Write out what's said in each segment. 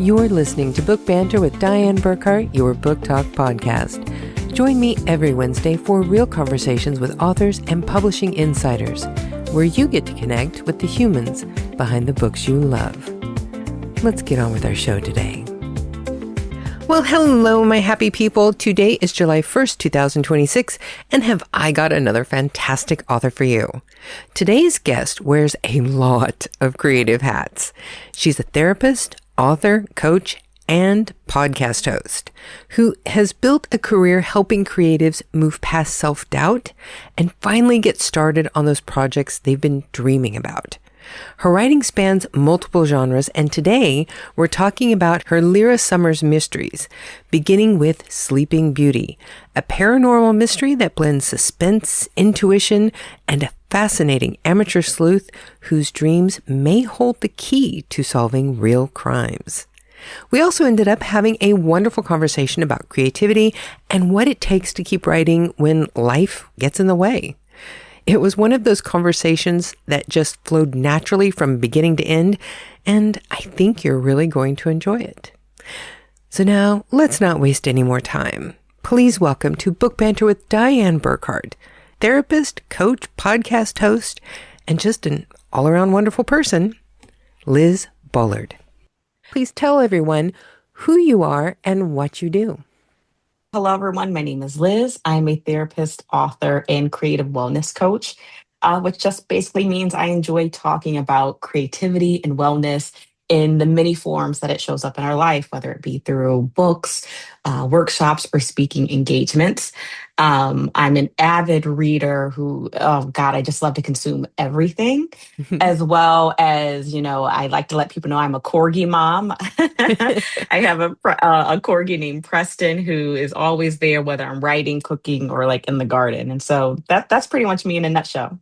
You're listening to Book Banter with Dianne Burckhardt, your book talk podcast. Join me every Wednesday for real conversations with authors and publishing insiders, where you get to connect with the humans behind the books you love. Let's get on with our show today. Well, hello, my happy people. Today is July 1st, 2026, and have I got another fantastic author for you. Today's guest wears a lot of creative hats. She's a therapist, author, coach, and podcast host who has built a career helping creatives move past self-doubt and finally get started on those projects they've been dreaming about. Her writing spans multiple genres, and today we're talking about her Lira Somers Mysteries, beginning with Sleeping Beauty, a paranormal mystery that blends suspense, intuition, and a fascinating amateur sleuth whose dreams may hold the key to solving real crimes. We also ended up having a wonderful conversation about creativity and what it takes to keep writing when life gets in the way. It was one of those conversations that just flowed naturally from beginning to end, and I think you're really going to enjoy it. So now, let's not waste any more time. Please welcome to Book Banter with Dianne Burckhardt, therapist, coach, podcast host, and just an all-around wonderful person, Liz Bullard. Please tell everyone who you are and what you do. Hello, everyone. My name is Liz. I'm a therapist, author, and creative wellness coach, which just basically means I enjoy talking about creativity and wellness in the many forms that it shows up in our life, whether it be through books, workshops, or speaking engagements. I'm an avid reader who, I just love to consume everything, as well as, I like to let people know I'm a corgi mom. I have a corgi named Preston who is always there, whether I'm writing, cooking, or like in the garden. And so that's pretty much me in a nutshell.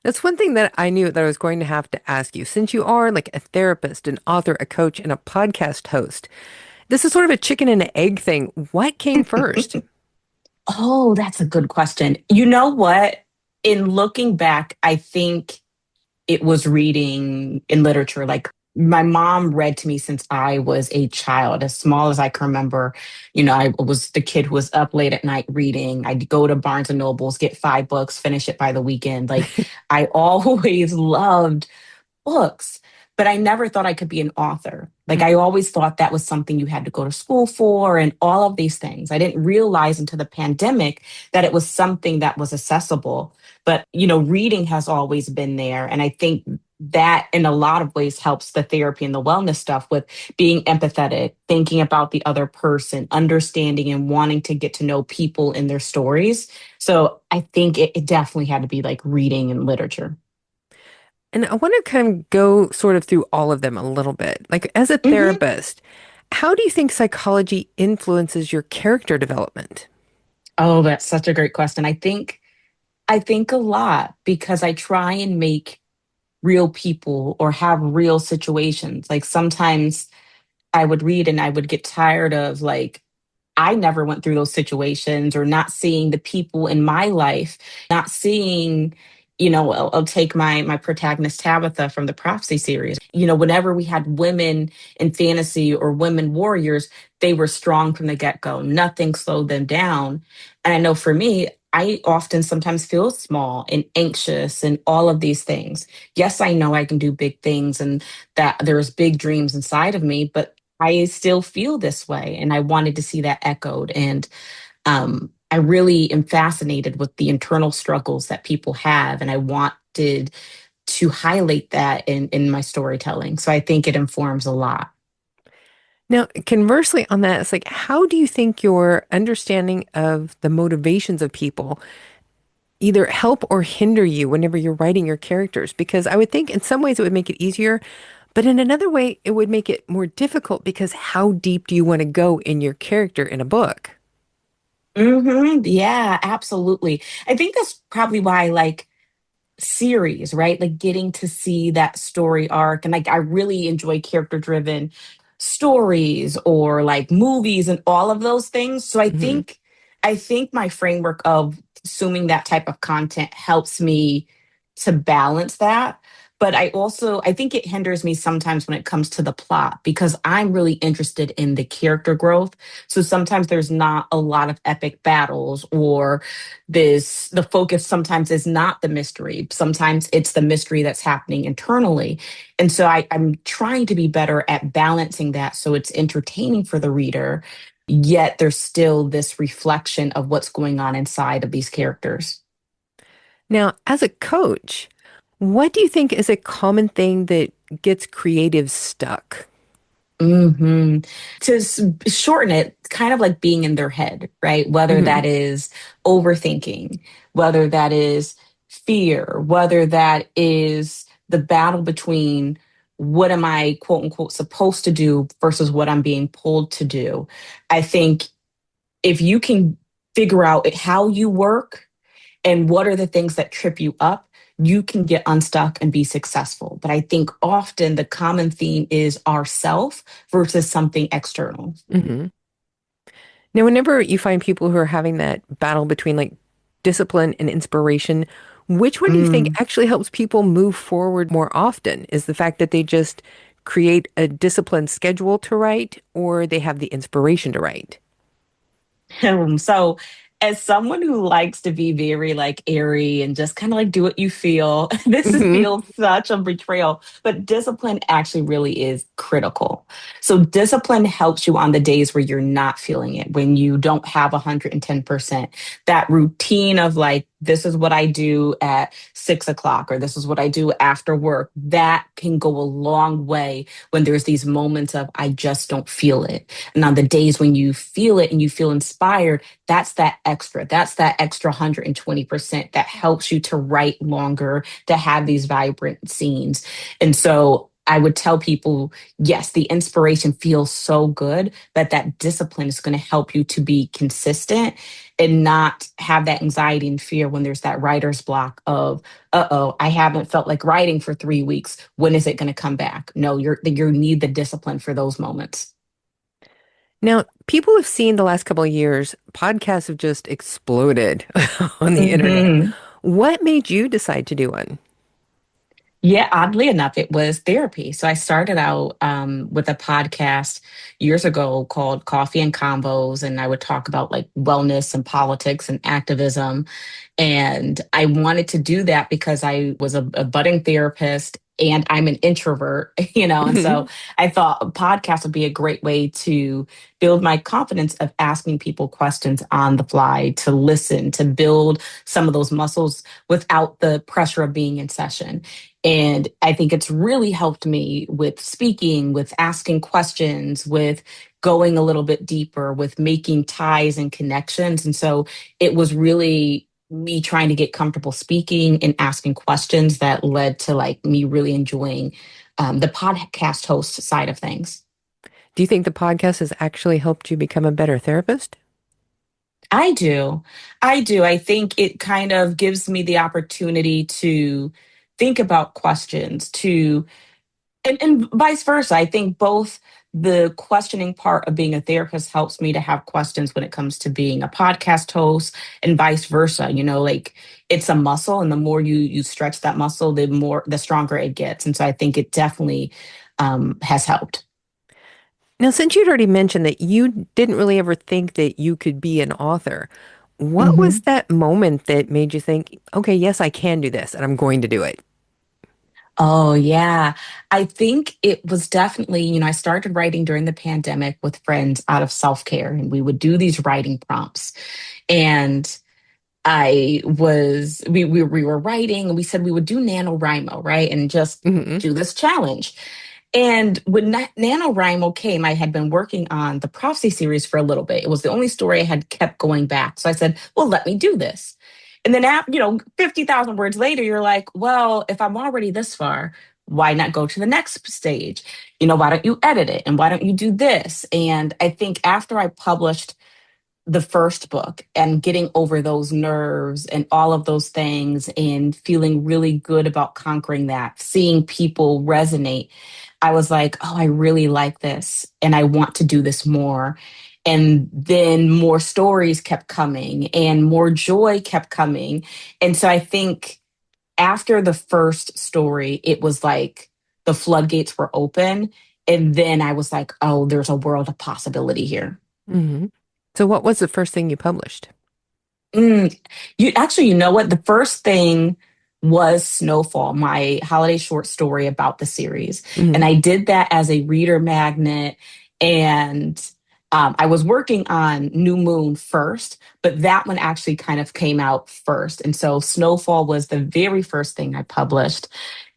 That's one thing that I knew that I was going to have to ask you. Since you are like a therapist, an author, a coach, and a podcast host, this is sort of a chicken and an egg thing. What came first? Oh, that's a good question. You know what? In looking back, I think it was reading in literature. Like my mom read to me since I was a child, as small as I can remember. I was the kid who was up late at night reading. I'd go to Barnes and Nobles, get 5 books, finish it by the weekend. Like I always loved books, but I never thought I could be an author. Like I always thought that was something you had to go to school for and all of these things. I didn't realize until the pandemic that it was something that was accessible. But, reading has always been there. And I think that in a lot of ways helps the therapy and the wellness stuff with being empathetic, thinking about the other person, understanding and wanting to get to know people and their stories. So I think it definitely had to be like reading and literature. And I want to kind of go sort of through all of them a little bit. Like as a therapist, how do you think psychology influences your character development? Oh, that's such a great question. I think a lot because I try and make real people or have real situations. Like sometimes I would read and I would get tired of like, I never went through those situations or not seeing the people in my life, not seeing, I'll take my protagonist Tabitha from the Prophecy series. Whenever we had women in fantasy or women warriors, they were strong from the get-go. Nothing slowed them down. And I know for me, I often sometimes feel small and anxious and all of these things. Yes, I know I can do big things and that there's big dreams inside of me, but I still feel this way. And I wanted to see that echoed. And I really am fascinated with the internal struggles that people have. And I wanted to highlight that in my storytelling. So I think it informs a lot. Now, conversely on that, it's like, how do you think your understanding of the motivations of people either help or hinder you whenever you're writing your characters? Because I would think in some ways it would make it easier, but in another way, it would make it more difficult because how deep do you want to go in your character in a book? Yeah, absolutely. I think that's probably why I like series, right? Like getting to see that story arc. And like I really enjoy character driven stories or like movies and all of those things. So I think my framework of consuming that type of content helps me to balance that. But I think it hinders me sometimes when it comes to the plot because I'm really interested in the character growth. So sometimes there's not a lot of epic battles, or the focus sometimes is not the mystery. Sometimes it's the mystery that's happening internally. And so I'm trying to be better at balancing that so it's entertaining for the reader, yet there's still this reflection of what's going on inside of these characters. Now, as a coach, what do you think is a common thing that gets creatives stuck? hmm shorten it, kind of like being in their head, right? Whether Hmm. that is overthinking, whether that is fear, whether that is the battle between what am I, quote unquote, supposed to do versus what I'm being pulled to do. I think if you can figure out how you work and what are the things that trip you up, you can get unstuck and be successful. But I think often the common theme is ourself versus something external. Hmm. Now, whenever you find people who are having that battle between like discipline and inspiration, which one do you think Mm. actually helps people move forward more often? Is the fact that they just create a disciplined schedule to write, or they have the inspiration to write? So, as someone who likes to be very like airy and just kind of like do what you feel, Hmm. feels such a betrayal. But discipline actually really is critical. So, discipline helps you on the days where you're not feeling it, when you don't have 110%. That routine of like, this is what I do at 6 o'clock, or this is what I do after work, that can go a long way when there's these moments of, I just don't feel it. And on the days when you feel it and you feel inspired, that's that extra 120% that helps you to write longer, to have these vibrant scenes. And so I would tell people, yes, the inspiration feels so good, but that discipline is going to help you to be consistent and not have that anxiety and fear when there's that writer's block of, uh-oh, I haven't felt like writing for 3 weeks. When is it going to come back? No, you need the discipline for those moments. Now, people have seen the last couple of years, podcasts have just exploded on the internet. hmm What made you decide to do one? Yeah, oddly enough, it was therapy. So I started out with a podcast years ago called Coffee and Combos, and I would talk about like wellness and politics and activism. And I wanted to do that because I was a budding therapist and I'm an introvert, and so I thought a podcast would be a great way to build my confidence of asking people questions on the fly, to listen, to build some of those muscles without the pressure of being in session. And I think it's really helped me with speaking, with asking questions, with going a little bit deeper, with making ties and connections. And so it was really me trying to get comfortable speaking and asking questions that led to like me really enjoying the podcast host side of things. Do you think the podcast has actually helped you become a better therapist? I do. I do. I think it kind of gives me the opportunity to think about questions, and vice versa. I think both the questioning part of being a therapist helps me to have questions when it comes to being a podcast host, and vice versa. Like it's a muscle, and the more you stretch that muscle, the stronger it gets. And so I think it definitely has helped. Now, since you'd already mentioned that you didn't really ever think that you could be an author, what was that moment that made you think, okay, yes, I can do this and I'm going to do it? Oh, yeah. I think it was definitely, I started writing during the pandemic with friends out of self care, and we would do these writing prompts. And we were writing, and we said we would do NaNoWriMo, right? And just Hmm. do this challenge. And when NaNoWriMo came, I had been working on the Prophecy series for a little bit. It was the only story I had kept going back. So I said, well, let me do this. And then, 50,000 words later, you're like, well, if I'm already this far, why not go to the next stage? Why don't you edit it? And why don't you do this? And I think after I published the first book and getting over those nerves and all of those things and feeling really good about conquering that, seeing people resonate, I was like, oh, I really like this and I want to do this more. And then more stories kept coming and more joy kept coming. And so I think after the first story, it was like the floodgates were open. And then I was like, oh, there's a world of possibility here. Hmm. So what was the first thing you published? Mm, you know what? The first thing was Snowfall, my holiday short story about the series. And Hmm. I did that as a reader magnet. And I was working on New Moon first, but that one actually kind of came out first. And so Snowfall was the very first thing I published.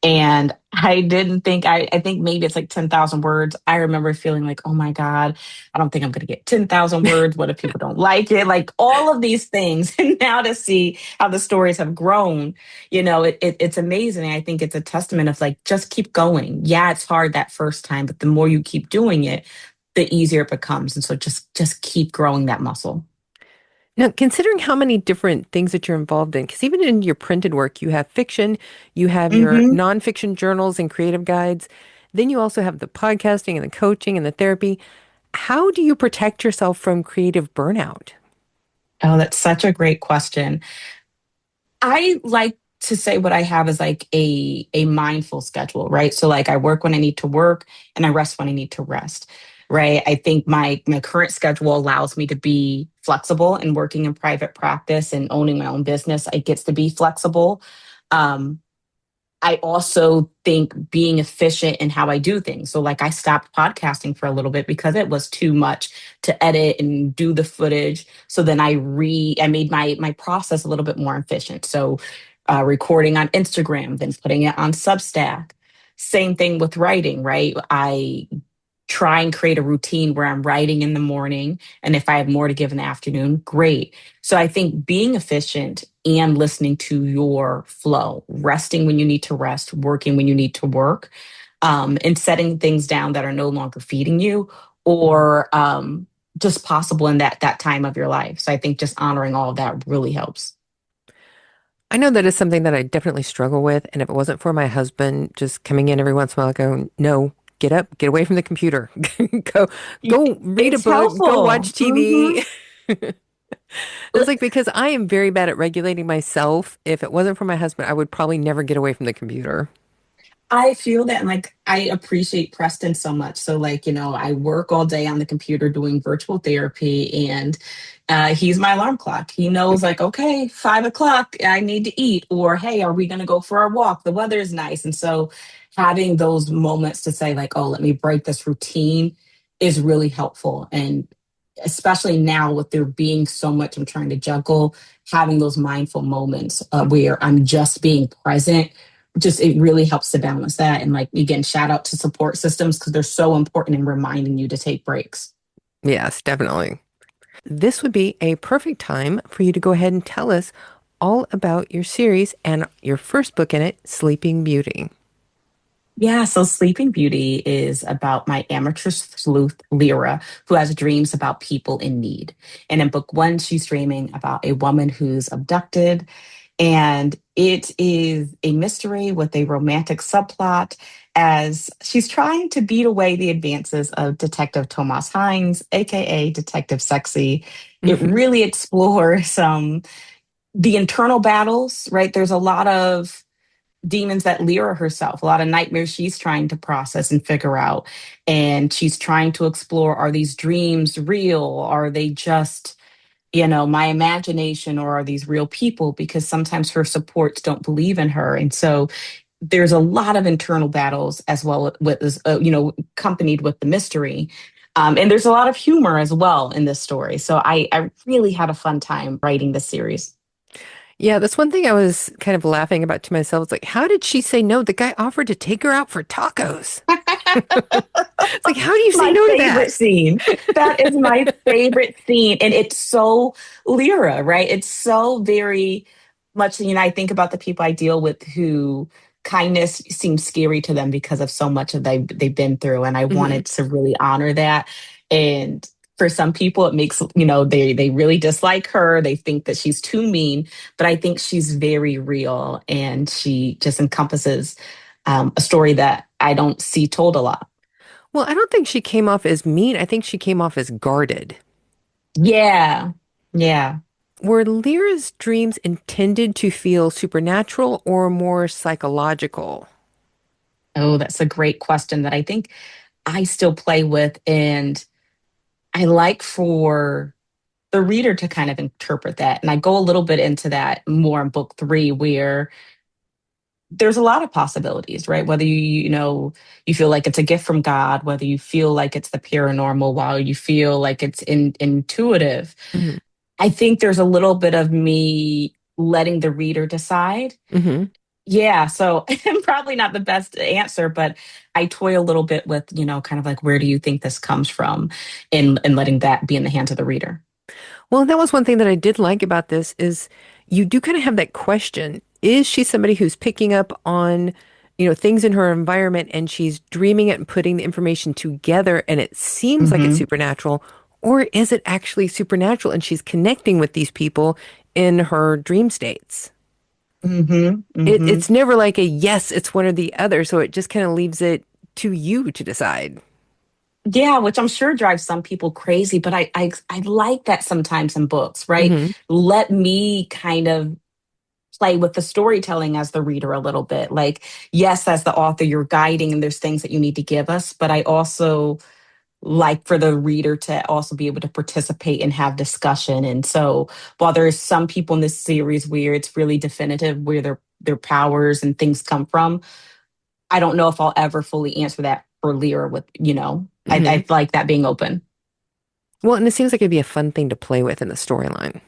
And I didn't think, I think maybe it's like 10,000 words. I remember feeling like, oh my God, I don't think I'm going to get 10,000 words. What if people don't like it? Like all of these things. And now to see how the stories have grown, it's amazing. I think it's a testament of like, just keep going. Yeah, it's hard that first time, but the more you keep doing it, the easier it becomes. And so just keep growing that muscle. Now, considering how many different things that you're involved in, because even in your printed work, you have fiction, you have your Hmm. nonfiction journals and creative guides, then you also have the podcasting and the coaching and the therapy. How do you protect yourself from creative burnout? Oh, that's such a great question. I like to say what I have is like a mindful schedule, right? So like I work when I need to work and I rest when I need to rest, right? I think my current schedule allows me to be flexible and working in private practice and owning my own business. It gets to be flexible. Um, I also think being efficient in how I do things. So like I stopped podcasting for a little bit because it was too much to edit and do the footage. So then I made my process a little bit more efficient. So recording on Instagram, then putting it on Substack. Same thing with writing, right? I try and create a routine where I'm writing in the morning. And if I have more to give in the afternoon, great. So I think being efficient and listening to your flow, resting when you need to rest, working when you need to work, and setting things down that are no longer feeding you or just possible in that time of your life. So I think just honoring all of that really helps. I know that is something that I definitely struggle with. And if it wasn't for my husband just coming in every once in a while, going, no, get up, get away from the computer, go, go read a It's book, go helpful. watch TV. It's like because I am very bad at regulating myself. If it wasn't for my husband, I would probably never get away from the computer. I feel that, and like I appreciate Preston so much. So like, I work all day on the computer doing virtual therapy and he's my alarm clock. He knows like, okay, 5 o'clock, I need to eat, or hey, are we gonna go for a walk? The weather is nice. And so having those moments to say, like, oh, let me break this routine is really helpful. And especially now with there being so much I'm trying to juggle, having those mindful moments where I'm just being present just it really helps to balance that. And like again, shout out to support systems because they're so important in reminding you to take breaks. Yes, definitely. This would be a perfect time for you to go ahead and tell us all about your series and your first book in it, Sleeping Beauty. Yeah, so Sleeping Beauty is about my amateur sleuth, Lyra, who has dreams about people in need. And in book one, she's dreaming about a woman who's abducted. And it is a mystery with a romantic subplot as she's trying to beat away the advances of Detective Tomas Hines, aka Detective Sexy. It Hmm. really explores the internal battles, right? There's a lot of demons that Lyra herself, a lot of nightmares she's trying to process and figure out. And she's trying to explore, are these dreams real? Are they just, my imagination, or are these real people? Because sometimes her supports don't believe in her. And so there's a lot of internal battles as well with, accompanied with the mystery. And there's a lot of humor as well in this story. So I really had a fun time writing this series. Yeah, that's one thing I was kind of laughing about to myself. It's like, how did she say no? The guy offered to take her out for tacos. It's like, how do you say My no to favorite that? scene. That is my favorite scene. And it's so Lyra, right? It's so very much, I think about the people I deal with who kindness seems scary to them because of so much of they've been through. And I Hmm. wanted to really honor that. And for some people, it makes, they really dislike her. They think that she's too mean, but I think she's very real and she just encompasses a story that I don't see told a lot. Well, I don't think she came off as mean. I think she came off as guarded. Yeah. Yeah. Were Lyra's dreams intended to feel supernatural or more psychological? Oh, that's a great question that I think I still play with. And I like for the reader to kind of interpret that. And I go a little bit into that more in book three, where there's a lot of possibilities, right? Whether you feel like it's a gift from God, whether you feel like it's the paranormal, while you feel like it's intuitive. Hmm. I think there's a little bit of me letting the reader decide. Hmm. Yeah, so I'm probably not the best answer, but I toy a little bit with, kind of like, where do you think this comes from, and letting that be in the hands of the reader. Well, that was one thing that I did like about this is you do kind of have that question. Is she somebody who's picking up on, things in her environment and she's dreaming it and putting the information together and it seems like it's Mm-hmm. supernatural? Or is it actually supernatural and she's connecting with these people in her dream states? Mm-hmm. It's Mm-hmm. never like a yes, it's one or the other. So it just kind of leaves it to you to decide. Yeah, which I'm sure drives some people crazy, but I like that sometimes in books, right? Hmm. Let me kind of play with the storytelling as the reader a little bit. Like, yes, as the author, you're guiding and there's things that you need to give us, but I also like for the reader to also be able to participate and have discussion. And so while there's some people in this series where it's really definitive where their powers and things come from, I don't know if I'll ever fully answer that for Lyra with, Hmm. I like that being open. Well, and it seems like it'd be a fun thing to play with in the storyline.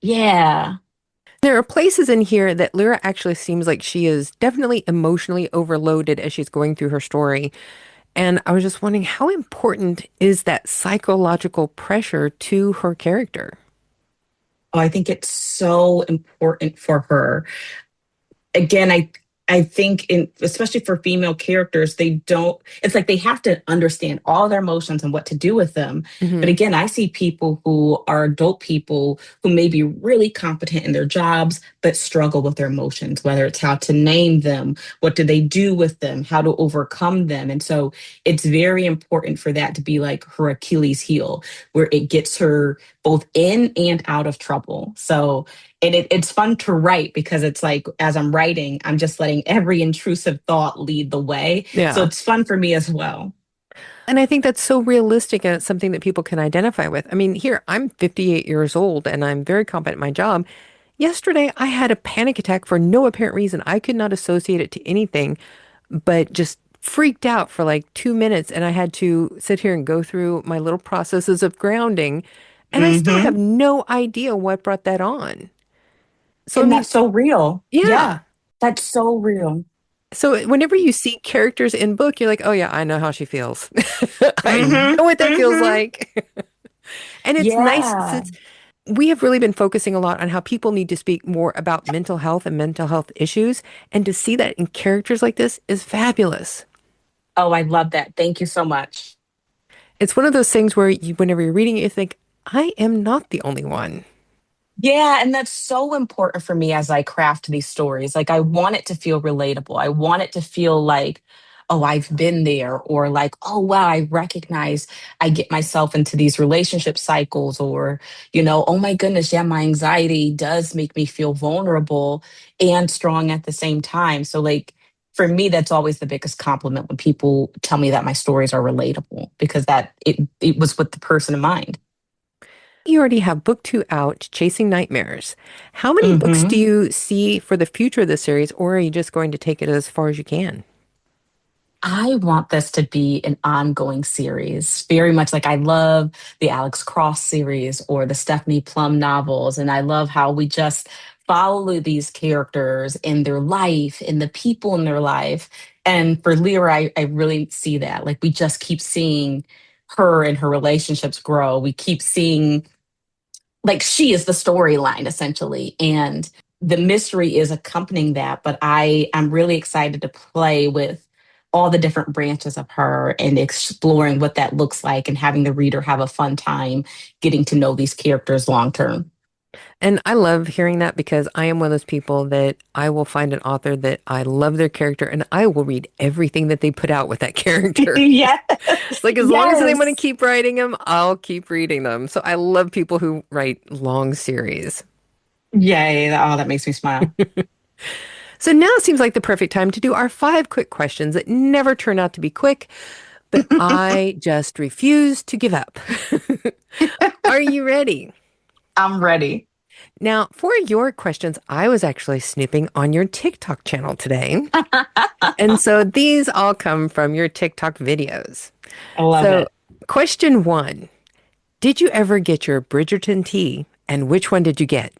Yeah. There are places in here that Lyra actually seems like she is definitely emotionally overloaded as she's going through her story. And I was just wondering, how important is that psychological pressure to her character? Oh, I think it's so important for her. Again, I think in especially for female characters, they don't, it's like they have to understand all their emotions and what to do with them. But Hmm. again, I see people who are adult people who may be really competent in their jobs, but struggle with their emotions, whether it's how to name them, what do they do with them, how to overcome them. And so it's very important for that to be like her Achilles heel, where it gets her both in and out of trouble. So and it's fun to write because it's like as I'm writing, I'm just letting every intrusive thought lead the way. So Yeah. it's fun for me as well. And I think that's so realistic and it's something that people can identify with. I mean, here, I'm 58 years old and I'm very competent at my job. Yesterday, I had a panic attack for no apparent reason. I could not associate it to anything, but just freaked out for like 2 minutes. And I had to sit here and go through my little processes of grounding. And I still have Hmm. no idea what brought that on. So, I And mean, that's so real. yeah. Yeah, that's so real. So whenever you see characters in book, you're like, oh yeah, I know how she feels. I Hmm. know what that feels Hmm. like. And it's nice Yeah. since we have really been focusing a lot on how people need to speak more about mental health and mental health issues. And to see that in characters like this is fabulous. Oh, I love that. Thank you so much. It's one of those things where whenever you're reading it, you think, I am not the only one. Yeah, and that's so important for me as I craft these stories. Like, I want it to feel relatable. I want it to feel like, oh, I've been there, or like, oh, wow, I recognize I get myself into these relationship cycles, or, oh my goodness, yeah, my anxiety does make me feel vulnerable and strong at the same time. So, like, for me, that's always the biggest compliment when people tell me that my stories are relatable because it was with the person in mind. You already have book two out, Chasing Nightmares. How many books do Hmm. you see for the future of the series, or are you just going to take it as far as you can? I want this to be an ongoing series, very much like I love the Alex Cross series or the Stephanie Plum novels. And I love how we just follow these characters in their life, in the people in their life. And for Lyra, I really see that. Like we just keep seeing her and her relationships grow. We keep seeing like she is the storyline essentially, and the mystery is accompanying that. But I'm really excited to play with all the different branches of her and exploring what that looks like and having the reader have a fun time getting to know these characters long term. And I love hearing that because I am one of those people that I will find an author that I love their character and I will read everything that they put out with that character. Yes. It's like as long as they want to Yes. keep writing them, I'll keep reading them. So I love people who write long series. Yay. Oh, that makes me smile. So now it seems like the perfect time to do our 5 quick questions that never turn out to be quick, but I just refuse to give up. Are you ready? I'm ready. Now, for your questions, I was actually snooping on your TikTok channel today. And so these all come from your TikTok videos. I love So, it. question one, did you ever get your Bridgerton tea? And which one did you get?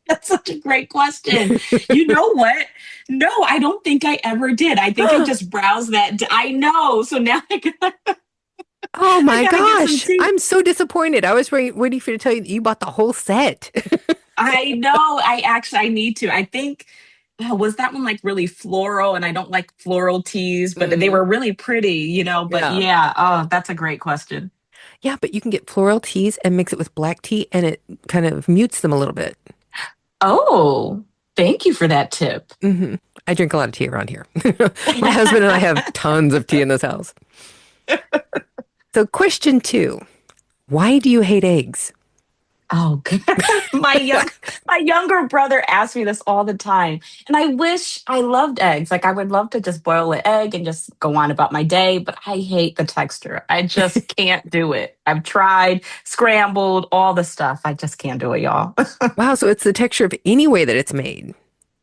That's such a great question. You know what? No, I don't think I ever did. I think I just browsed that. I know. So now Oh I my gotta get some gosh, tea. I'm so disappointed. I was waiting for you to tell you that you bought the whole set. I know. I need to. I think was that one like really floral, and I don't like floral teas, but they hmm were really pretty, But Yeah. yeah, oh, that's a great question. Yeah, but you can get floral teas and mix it with black tea and it kind of mutes them a little bit. Oh, thank you for that tip. hmm I drink a lot of tea around here. My husband and I have tons of tea in this house. So, question two, why do you hate eggs? Oh, God. my young my younger brother asks me this all the time, and I wish I loved eggs. Like I would love to just boil an egg and just go on about my day, but I hate the texture. I just can't do it. I've tried scrambled, all the stuff. I just can't do it, y'all. Wow, so it's the texture of any way that it's made.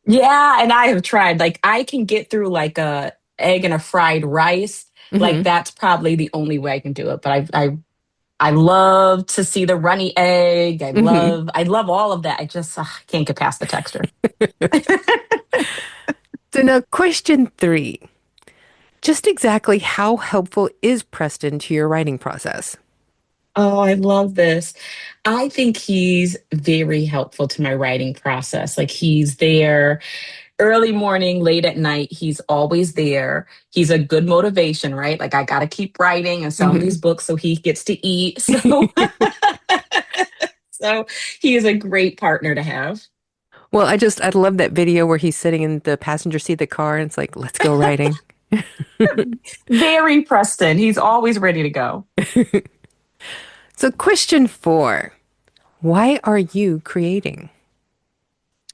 Yeah, and I have tried. Like I can get through like a egg and a fried rice. Like hmm that's probably the only way I can do it. But I love to see the runny egg. hmm I love all of that. I just can't get past the texture. So now, question three. Just exactly how helpful is Preston to your writing process? Oh, I love this. I think he's very helpful to my writing process. Like he's there early morning, late at night. He's always there. He's a good motivation, right? Like I got to keep writing and selling hmm these books so he gets to eat. So, so he is a great partner to have. Well, I love that video where he's sitting in the passenger seat of the car and it's like, let's go writing. Very Preston. He's always ready to go. So, question four, why are you creating?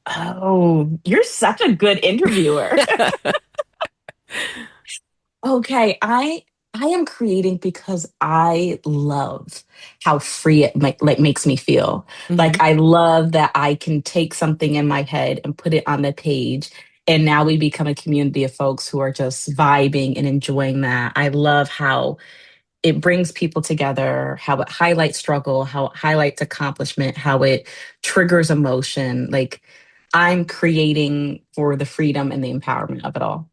Oh, you're such a good interviewer. Okay, I am creating because I love how free like makes me feel. hmm Like I love that I can take something in my head and put it on the page, and now we become a community of folks who are just vibing and enjoying that. I love how it brings people together, how it highlights struggle, how it highlights accomplishment, how it triggers emotion. Like I'm creating for the freedom and the empowerment of it all.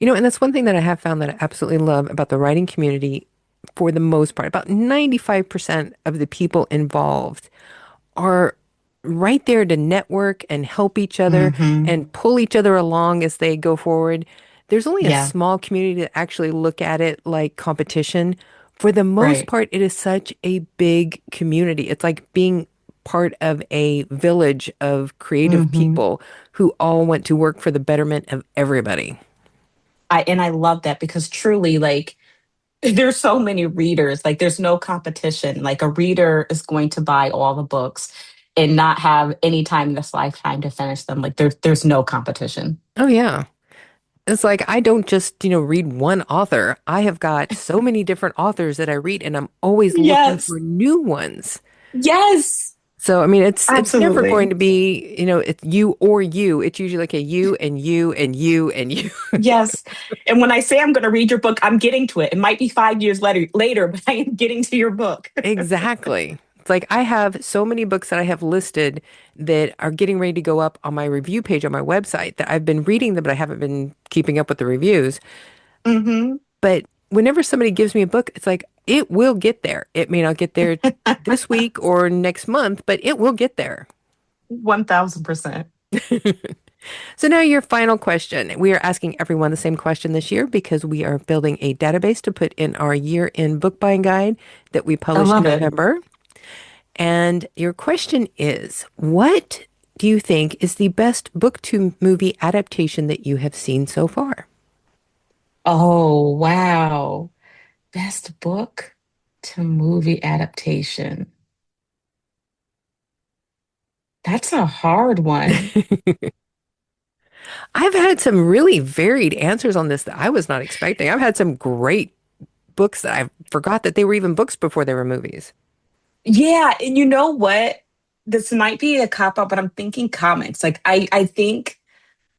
And that's one thing that I have found that I absolutely love about the writing community for the most part. About 95% of the people involved are right there to network and help each other Hmm. and pull each other along as they go forward. There's only a Yeah, small community that actually look at it like competition. For the most right. part, it is such a big community. It's like being part of a village of creative Hmm. people who all want to work for the betterment of everybody. I love that because truly, like, there's so many readers. Like, there's no competition. Like, a reader is going to buy all the books and not have any time in this lifetime to finish them. Like, there's no competition. Oh, yeah. It's like I don't just, read one author. I have got so many different authors that I read and I'm always looking Yes. for new ones. Yes. So I mean it's never going Absolutely. to be, it's you or you. It's usually like a you and you and you and you. Yes. And when I say I'm going to read your book, I'm getting to it. It might be 5 years later, but I am getting to your book. Exactly. It's like I have so many books that I have listed that are getting ready to go up on my review page on my website that I've been reading them, but I haven't been keeping up with the reviews. Hmm. But whenever somebody gives me a book, it's like it will get there. It may not get there this week or next month, but it will get there. 1000%. So now your final question. We are asking everyone the same question this year because we are building a database to put in our year-end book buying guide that we I publish in love it. November. And your question is, what do you think is the best book to movie adaptation that you have seen so far? Oh, wow. Best book to movie adaptation. That's a hard one. I've had some really varied answers on this that I was not expecting. I've had some great books that I forgot that they were even books before they were movies. Yeah, and you know what? This might be a cop out, but I'm thinking comics. Like I think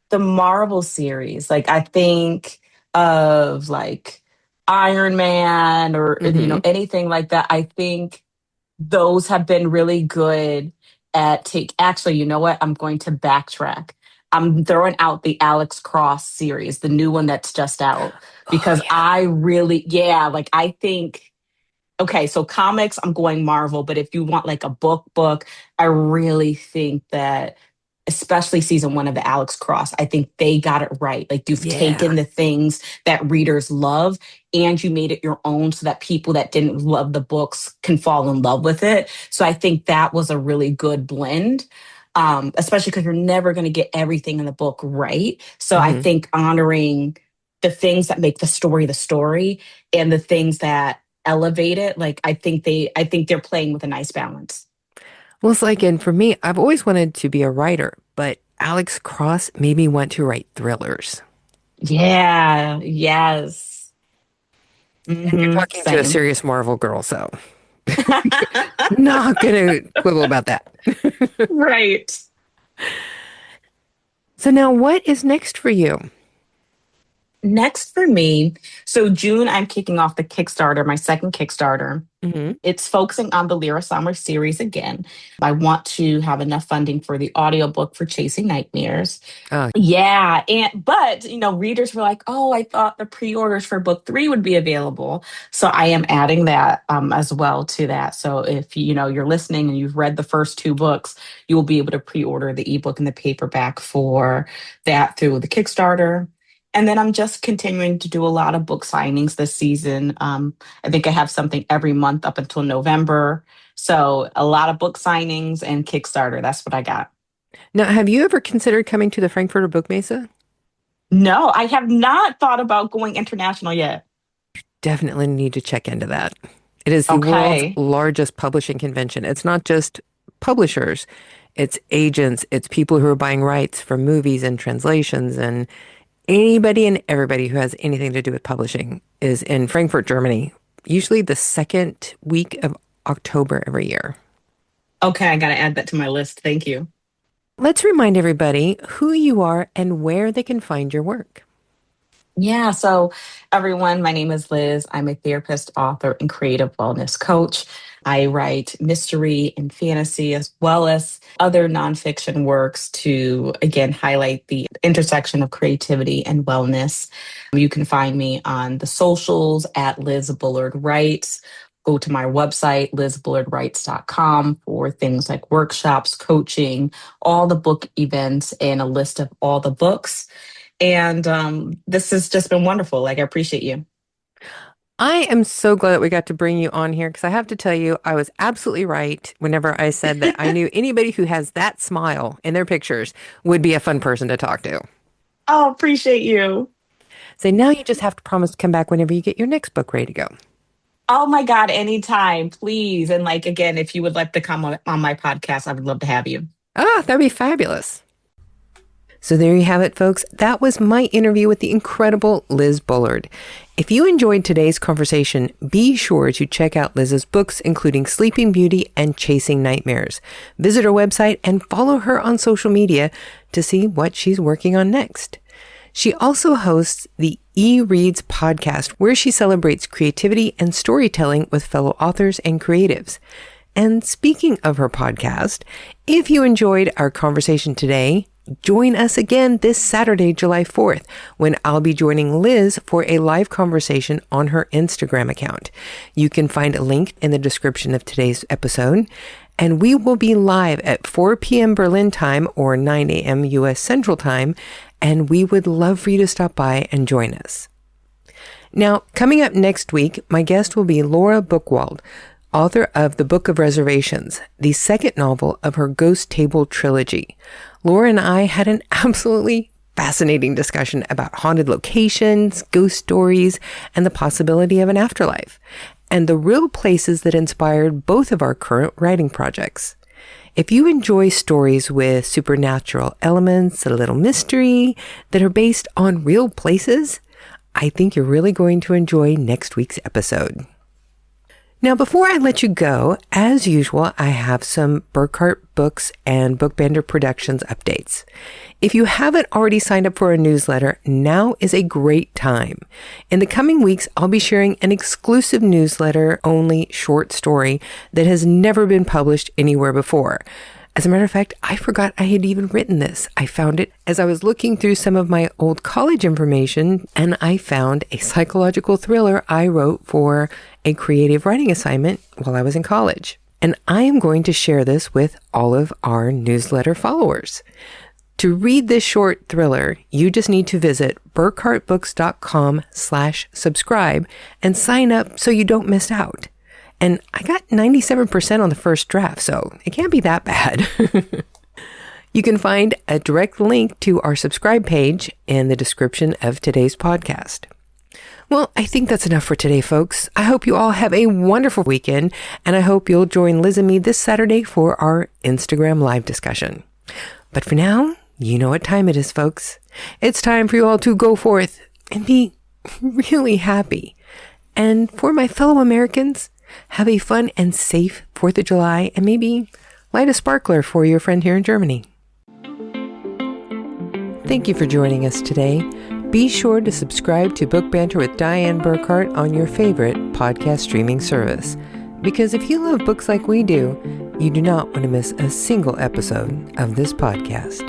the Marvel series, like I think of like Iron Man or Hmm. anything like that. I think those have been really good at take actually, you know what? I'm going to backtrack. I'm throwing out the Alex Cross series, the new one that's just out, Oh, because yeah. I really, yeah, like I think okay, so comics, I'm going Marvel, but if you want like a book, I really think that especially season one of the Alex Cross, I think they got it right. Like you've Yeah. taken the things that readers love and you made it your own so that people that didn't love the books can fall in love with it. So I think that was a really good blend. Especially because you're never going to get everything in the book right. So I Hmm. think honoring the things that make the story and the things that elevate it, like I think they're playing with a nice balance. Well, it's like, and for me, I've always wanted to be a writer, but Alex Cross made me want to write thrillers. Yeah, yes. And you're talking to a Same. serious Marvel girl, so not gonna quibble about that. Right. So now what is next for you? Next for me, so June, I'm kicking off the Kickstarter, my second Kickstarter. Hmm. It's focusing on the Lira Somers series again. I want to have enough funding for the audiobook for Chasing Nightmares. Oh, Yeah, and but readers were like, "Oh, I thought the pre-orders for book 3 would be available." So I am adding that as well to that. So if you're listening and you've read the first 2 books, you will be able to pre-order the ebook and the paperback for that through the Kickstarter. And then I'm just continuing to do a lot of book signings this season. I think I have something every month up until November. So a lot of book signings and Kickstarter. That's what I got. now have you ever considered coming to the Frankfurter Book Mesa? No, I have not thought about going international yet. Definitely need to check into that. It is the world's Okay. largest publishing convention. It's not just publishers, it's agents, it's people who are buying rights for movies and translations, and anybody and everybody who has anything to do with publishing is in Frankfurt, Germany, usually the second week of October every year. Okay, I got to add that to my list. Thank you. Let's remind everybody who you are and where they can find your work. Yeah, so everyone, my name is Liz. I'm a therapist, author, and creative wellness coach. I write mystery and fantasy as well as other nonfiction works to, again, highlight the intersection of creativity and wellness. You can find me on the socials at Liz Bullard Writes. Go to my website, lizbullardwrites.com, for things like workshops, coaching, all the book events, and a list of all the books. And this has just been wonderful. Like, I appreciate you. I am so glad that we got to bring you on here because I have to tell you, I was absolutely right whenever I said that I knew anybody who has that smile in their pictures would be a fun person to talk to. Oh, appreciate you. So now you just have to promise to come back whenever you get your next book ready to go. Oh my God, anytime, please. And like, again, if you would like to come on my podcast, I would love to have you. Ah, that'd be fabulous. So there you have it, folks. That was my interview with the incredible Liz Bullard. If you enjoyed today's conversation, be sure to check out Liz's books, including Sleeping Beauty and Chasing Nightmares. Visit her website and follow her on social media to see what she's working on next. She also hosts the E-Reads podcast, where she celebrates creativity and storytelling with fellow authors and creatives. And speaking of her podcast, if you enjoyed our conversation today, join us again this Saturday, July 4th, when I'll be joining Liz for a live conversation on her Instagram account. You can find a link in the description of today's episode, and we will be live at 4 p.m. Berlin time or 9 a.m. U.S. Central Time, and we would love for you to stop by and join us. Now, coming up next week, my guest will be Laura Buchwald, author of The Book of Reservations, the second novel of her Ghost Table trilogy. Laura and I had an absolutely fascinating discussion about haunted locations, ghost stories, and the possibility of an afterlife, and the real places that inspired both of our current writing projects. If you enjoy stories with supernatural elements, a little mystery, that are based on real places, I think you're really going to enjoy next week's episode. Now, before I let you go, as usual, I have some Burckhardt Books and Book Banter Productions updates. If you haven't already signed up for a newsletter, now is a great time. In the coming weeks, I'll be sharing an exclusive newsletter-only short story that has never been published anywhere before. As a matter of fact, I forgot I had even written this. I found it as I was looking through some of my old college information, and I found a psychological thriller I wrote for a creative writing assignment while I was in college. And I am going to share this with all of our newsletter followers. To read this short thriller, you just need to visit burckhartbooks.com/subscribe and sign up so you don't miss out. And I got 97% on the first draft, so it can't be that bad. You can find a direct link to our subscribe page in the description of today's podcast. Well, I think that's enough for today, folks. I hope you all have a wonderful weekend, and I hope you'll join Liz and me this Saturday for our Instagram live discussion. But for now, you know what time it is, folks. It's time for you all to go forth and be really happy. And for my fellow Americans, have a fun and safe 4th of July, and maybe light a sparkler for your friend here in Germany. Thank you for joining us today. Be sure to subscribe to Book Banter with Dianne Burckhardt on your favorite podcast streaming service. Because if you love books like we do, you do not want to miss a single episode of this podcast.